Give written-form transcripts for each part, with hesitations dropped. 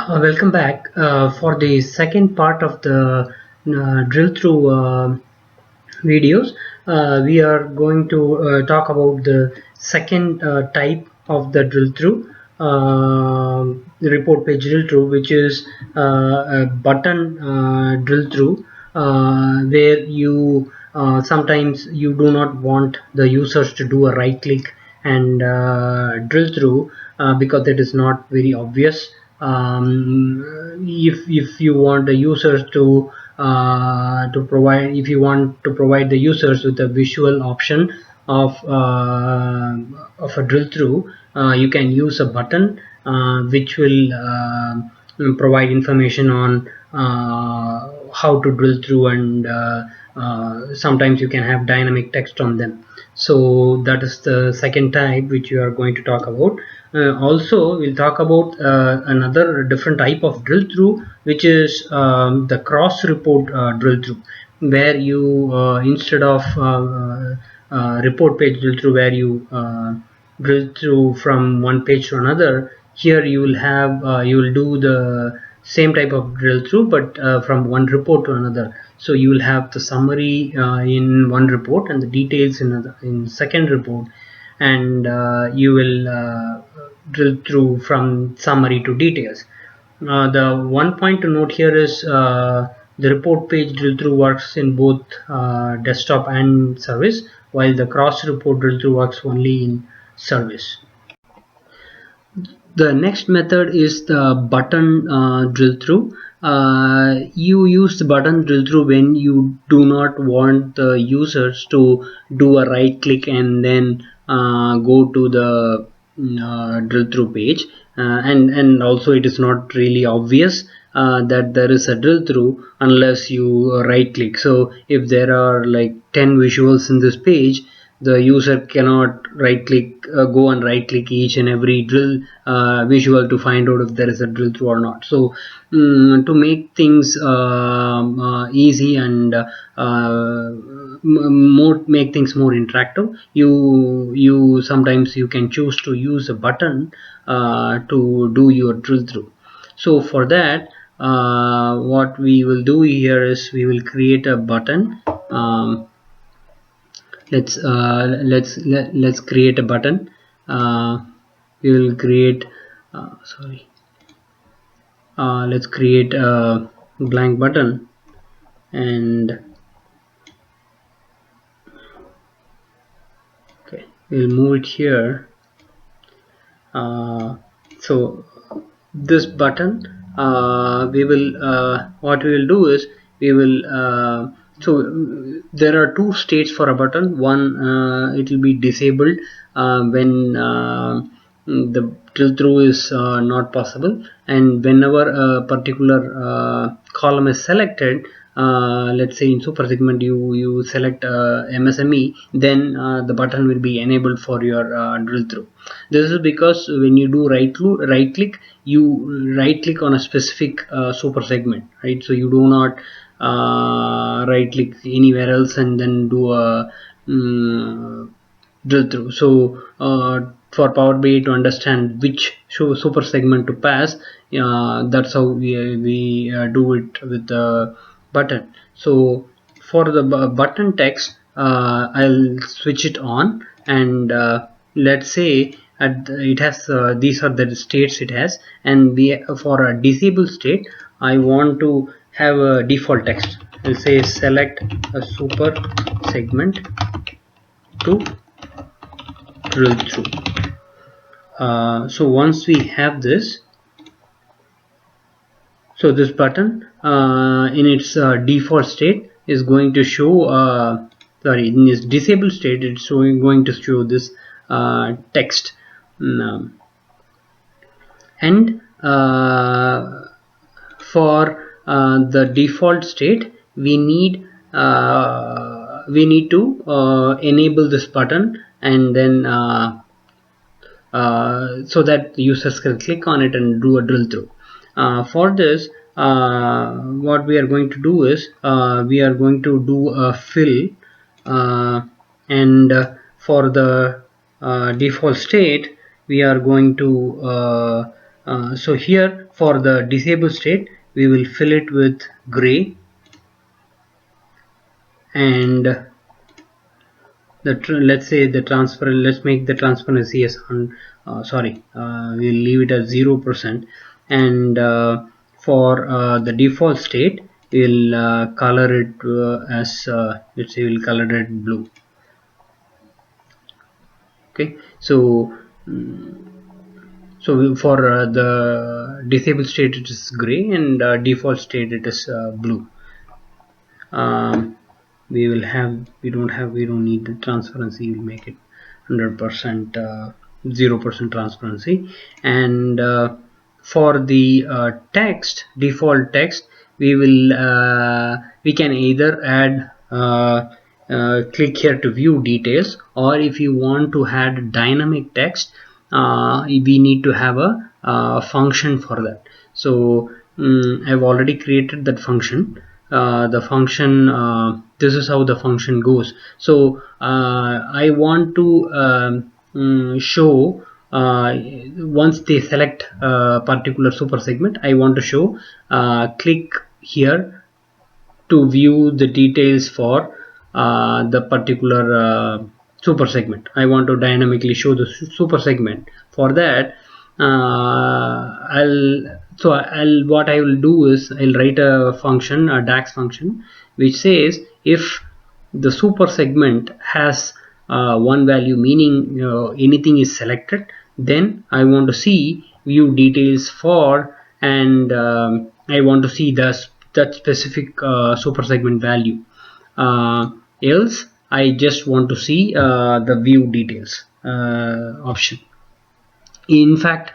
Welcome back for the second part of the drill through videos. We are going to talk about the second type of the drill through, the report page drill through, which is a button drill through, where you sometimes you do not want the users to do a right click and drill through because it is not very obvious. If you want the users to provide, if you want to provide the users with a visual option of a drill through, you can use a button which will provide information on how to drill through, and sometimes you can have dynamic text on them. So that is the second type which we are going to talk about. Also, we'll talk about another different type of drill through, which is the cross report drill through, where you instead of report page drill through, where you drill through from one page to another, here you will have you will do the same type of drill through, but from one report to another. So you will have the summary in one report and the details in second report, and you will drill through from summary to details. The one point to note here is the report page drill through works in both desktop and service, while the cross report drill through works only in service. The next method is the button drill through. You use the button drill through when you do not want the users to do a right click and then go to the drill through page, and also it is not really obvious that there is a drill through unless you right click. So if there are like 10 visuals in this page, the user cannot right click, go and right click each and every drill visual to find out if there is a drill through or not. So to make things easy and make things more interactive, you sometimes you can choose to use a button to do your drill through. So for that, what we will do here is we will create a button. Let's create a button. We will create let's create a blank button, and okay, we'll move it here. So this button, we will what we will do is we will there are two states for a button. One, it will be disabled when the drill through is not possible, and whenever a particular column is selected, let's say in super segment you select MSME, then the button will be enabled for your drill through. This is because when you do right click, you right click on a specific super segment, right? So you do not right click anywhere else and then do a drill through. So for Power BI to understand which super segment to pass, that's how we do it with the button. So for the button text, I'll switch it on, and let's say it has these are the states it has, and for a disabled state, I want to have a default text. I'll say select a super segment to drill through. So once we have this, so this button in its default state is going to show in its disabled state it's going to show this text. And for the default state, we need to enable this button, and then so that the users can click on it and do a drill through. For this, what we are going to do is we are going to do a fill, and for the default state, we are going to So here for the disabled state we will fill it with gray, and let's say the transfer, let's make the transparency as on we'll leave it as 0%, and for the default state we'll color it as let's say we'll color it blue. Okay, so for the disabled state it is gray, and default state it is blue. We don't need the transparency, we'll make it 100% 0% transparency. And for the text, default text, we can either add click here to view details, or if you want to add dynamic text, we need to have a function for that. So I've already created that function. The function, this is how the function goes. So I want to show once they select a particular super segment, I want to show click here to view the details for the particular super segment. I want to dynamically show the super segment. For that what I will do is I'll write a function, a DAX function, which says if the super segment has one value, meaning anything is selected, then I want to see view details for, and I want to see that specific super segment value. Else I just want to see the view details option. In fact,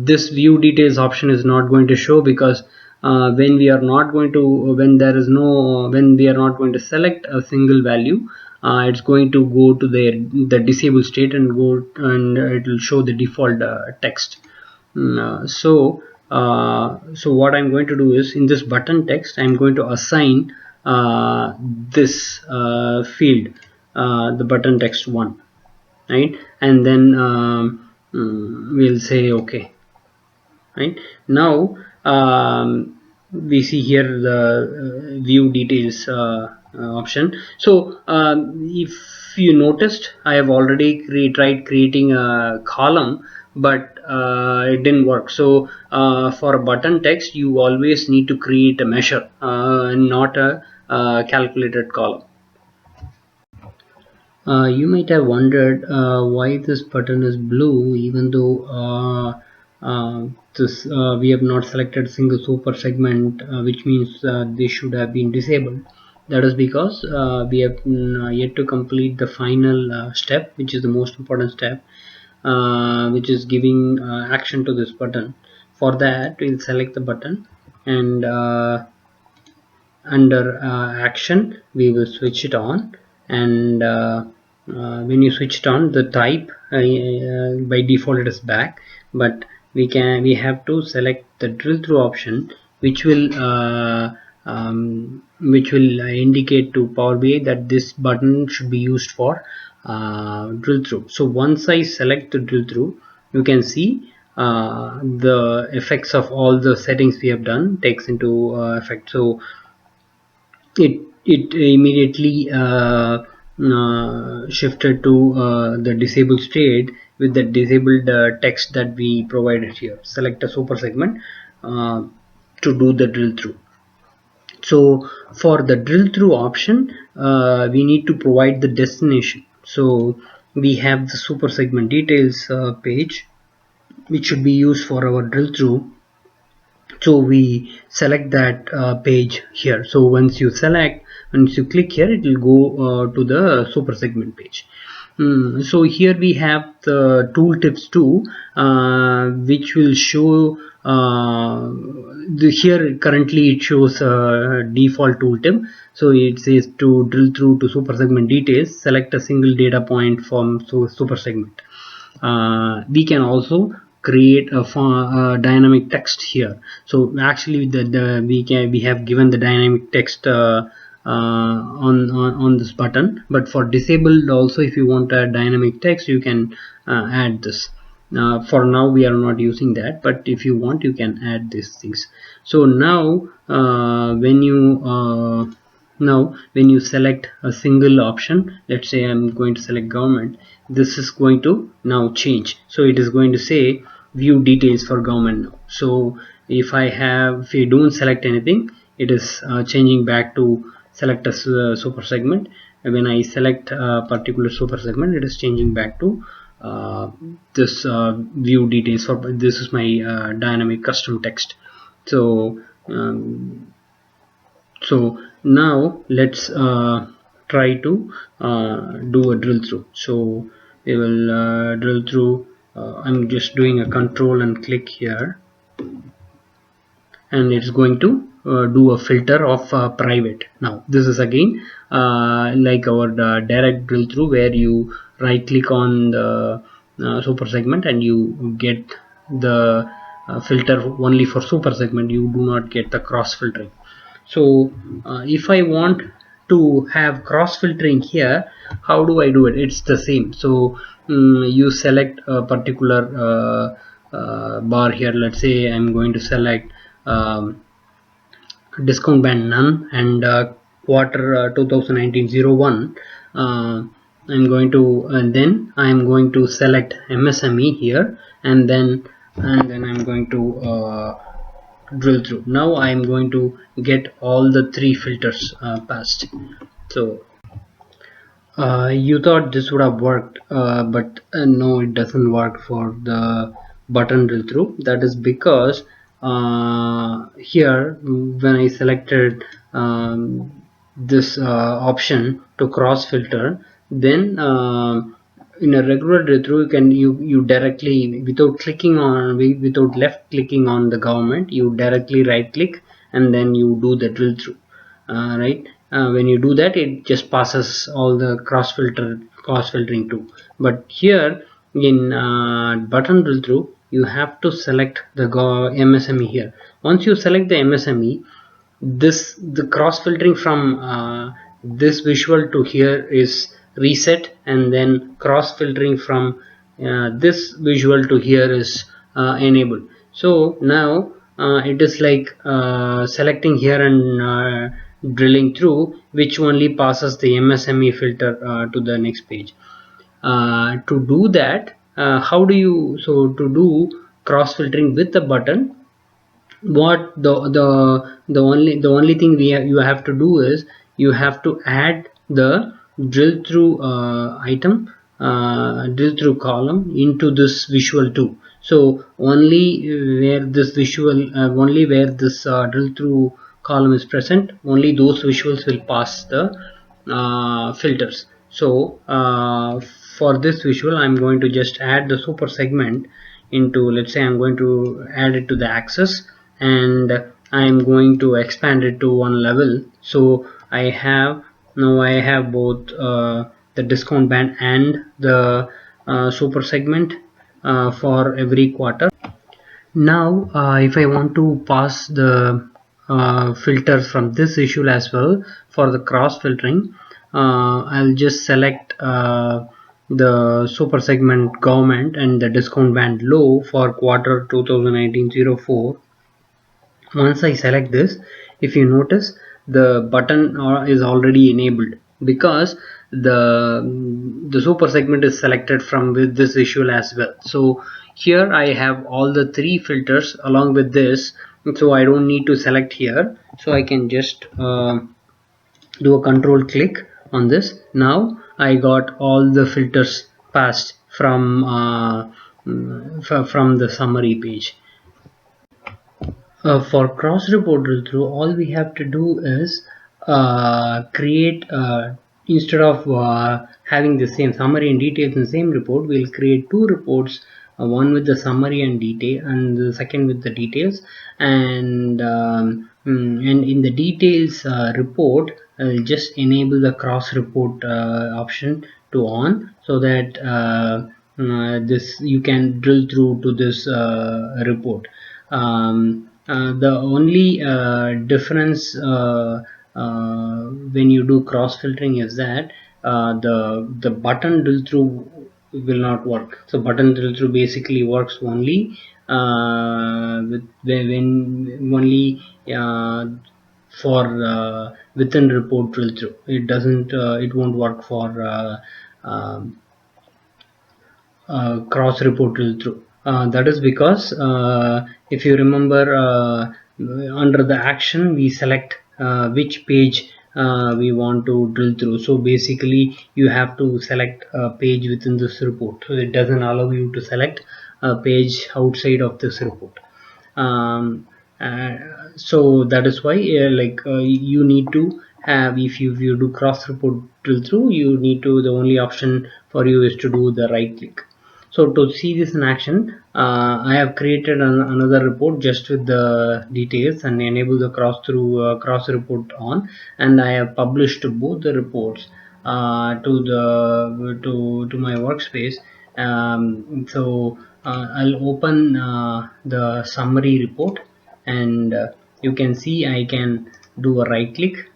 this view details option is not going to show, because when we are not going to select a single value, it's going to go to the disabled state and it will show the default text. So what I'm going to do is, in this button text I'm going to assign this field, the button text 1, right? And then we'll say okay. Right now we see here the view details option. So if you noticed, I have already tried creating a column, but it didn't work. So for a button text you always need to create a measure and not a calculated column. You might have wondered why this button is blue, even though we have not selected single super segment, which means they should have been disabled. That is because we have yet to complete the final step, which is the most important step, which is giving action to this button. For that, we'll select the button, and under action we will switch it on, and when you switch it on, the type by default it is back, but we have to select the drill through option, which will indicate to Power BI that this button should be used for drill through. So once I select the drill through, you can see the effects of all the settings we have done takes into effect. So it immediately shifted to the disabled state with the disabled text that we provided here. Select a super segment to do the drill through. So for the drill through option, we need to provide the destination. So we have the super segment details page, which should be used for our drill through. So we select that page here. So once you click here, it will go to the super segment page. So here we have the tooltips too, which will show here currently it shows default tooltip. So it says to drill through to super segment details, select a single data point from super segment. We can also create a dynamic text here. So actually we have given the dynamic text on this button, but for disabled also, if you want a dynamic text, you can add this. For now we are not using that, but if you want you can add these things. So now when you select a single option, let's say I'm going to select government, this is going to now change. So it is going to say view details for government now. So if you don't select anything, it is changing back to select a super segment. And when I select a particular super segment, it is changing back to this view details. For this is my dynamic custom text. So now let's try to do a drill through. So we will drill through. I'm just doing a control and click here, and it's going to do a filter of private. Now this is again like our direct drill through, where you right click on the super segment and you get the filter only for super segment. You do not get the cross filtering. So if I want to have cross filtering here, how do I do it? It's the same. So you select a particular bar here. Let's say I'm going to select discount band none, and quarter 2019-01. I'm going to then I'm going to select MSME here, and then I'm going to drill through. Now I'm going to get all the three filters passed. So you thought this would have worked, but no, it doesn't work for the button drill through. That is because here when I selected this option to cross filter, then in a regular drill through you directly, without left clicking on the government, you directly right click and then you do the drill through. Right, when you do that, it just passes all the cross filtering too. But here in button drill through, you have to select the MSME here. Once you select the MSME, the cross filtering from this visual to here is reset, and then cross filtering from this visual to here is enabled. So now it is like selecting here and drilling through, which only passes the MSME filter to the next page. To do that, how do you, so to do cross filtering with the button, what the only thing you have to do is you have to add the drill through item, drill through column into this visual too. So only where this drill through column is present, only those visuals will pass the filters. So for this visual, I'm going to just add the super segment into, let's say I'm going to add it to the axis, and I'm going to expand it to one level. So I have both the discount band and the super segment for every quarter. Now if I want to pass the filters from this issue as well for the cross filtering, I'll just select the super segment government and the discount band low for quarter 2019-04. Once I select this, if you notice, the button is already enabled, because the super segment is selected from with this visual as well. So here I have all the three filters along with this, so I don't need to select here. So I can just do a control click on this. Now I got all the filters passed from the summary page. For cross report drill through, all we have to do is create, instead of having the same summary and details in the same report, we'll create two reports, one with the summary and detail, and the second with the details. And in the details report, I'll just enable the cross report option to on, so that this you can drill through to this report. The only difference when you do cross filtering is that the button drill through will not work. So button drill through basically works only when only for within report drill through. It doesn't it won't work for um, cross report drill through. That is because if you remember, under the action we select which page we want to drill through. So basically you have to select a page within this report. So it doesn't allow you to select a page outside of this report. um, uh, so that is why you need to have, if you do cross report drill through, you need to, the only option for you is to do the right click. So to see this in action, I have created another report just with the details and enable the cross report on, and I have published both the reports to my workspace. I'll open the summary report, and you can see I can do a right click,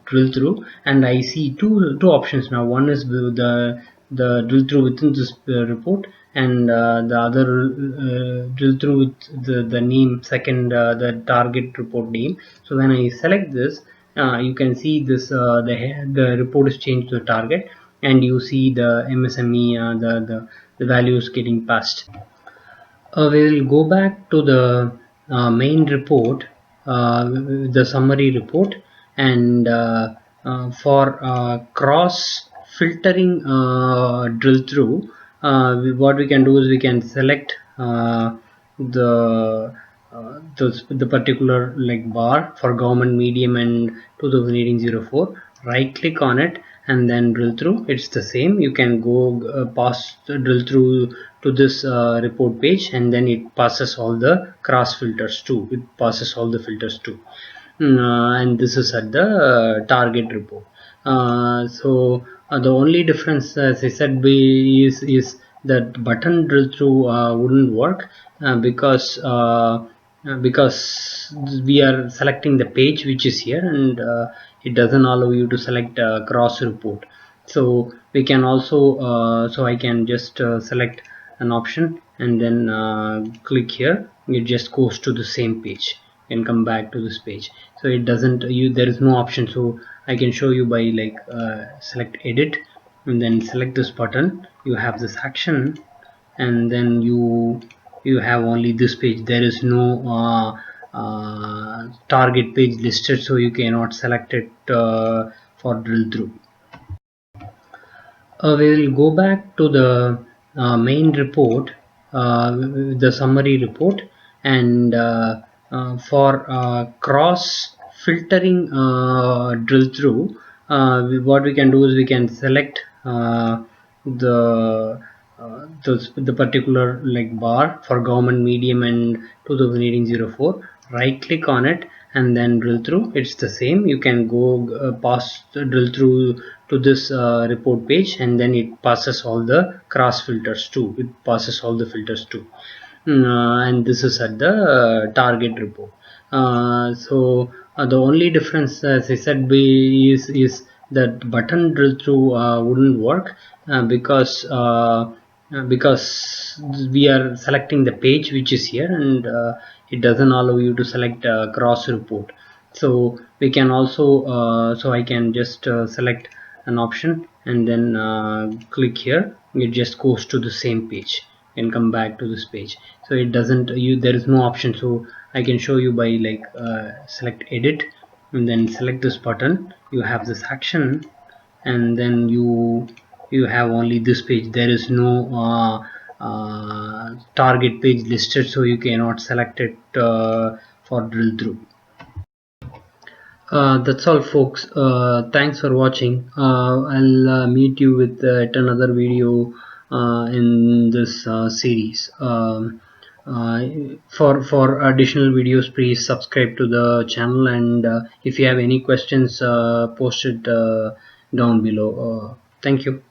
drill through, and I see two options now. One is the drill through within this report, and the other drill through with the name second, the target report name. So when I select this, you can see this, the report is changed to target, and you see the MSME, the values getting passed. We will go back to the main report, the summary report, and for cross filtering drill through, what we can do is we can select the particular like bar for government medium and 2018-04, right click on it and then drill through. It's the same. You can go pass drill through to this report page, and then it passes all the cross filters too. It passes all the filters too. And this is at the target report. The only difference, as I said, is that button drill through wouldn't work because we are selecting the page which is here, and it doesn't allow you to select cross report. So we can also so I can just select an option and then click here. It just goes to the same page and come back to this page. So it doesn't, there is no option. So I can show you by select edit and then select this button. You have this action, and then you have only this page. There is no target page listed, so you cannot select it for drill through. We will go back to the main report, the summary report, and for cross filtering drill through, what we can do is we can select the the particular like bar for government medium and 2018-04, right click on it and then drill through. It's the same. You can go pass drill through to this report page, and then it passes all the cross filters too. It passes all the filters too. And this is at the target report. The only difference, as I said, is that button drill through wouldn't work because we are selecting the page which is here, and it doesn't allow you to select cross report. So we can also so I can just select an option and then click here. It just goes to the same page and come back to this page. So it doesn't, there is no option. So I can show you by select edit and then select this button. You have this action, and then you have only this page. There is no target page listed, so you cannot select it for drill through. That's all, folks. Thanks for watching. I'll meet you with another video in this series. For additional videos, please subscribe to the channel, and if you have any questions, post it down below. Thank you.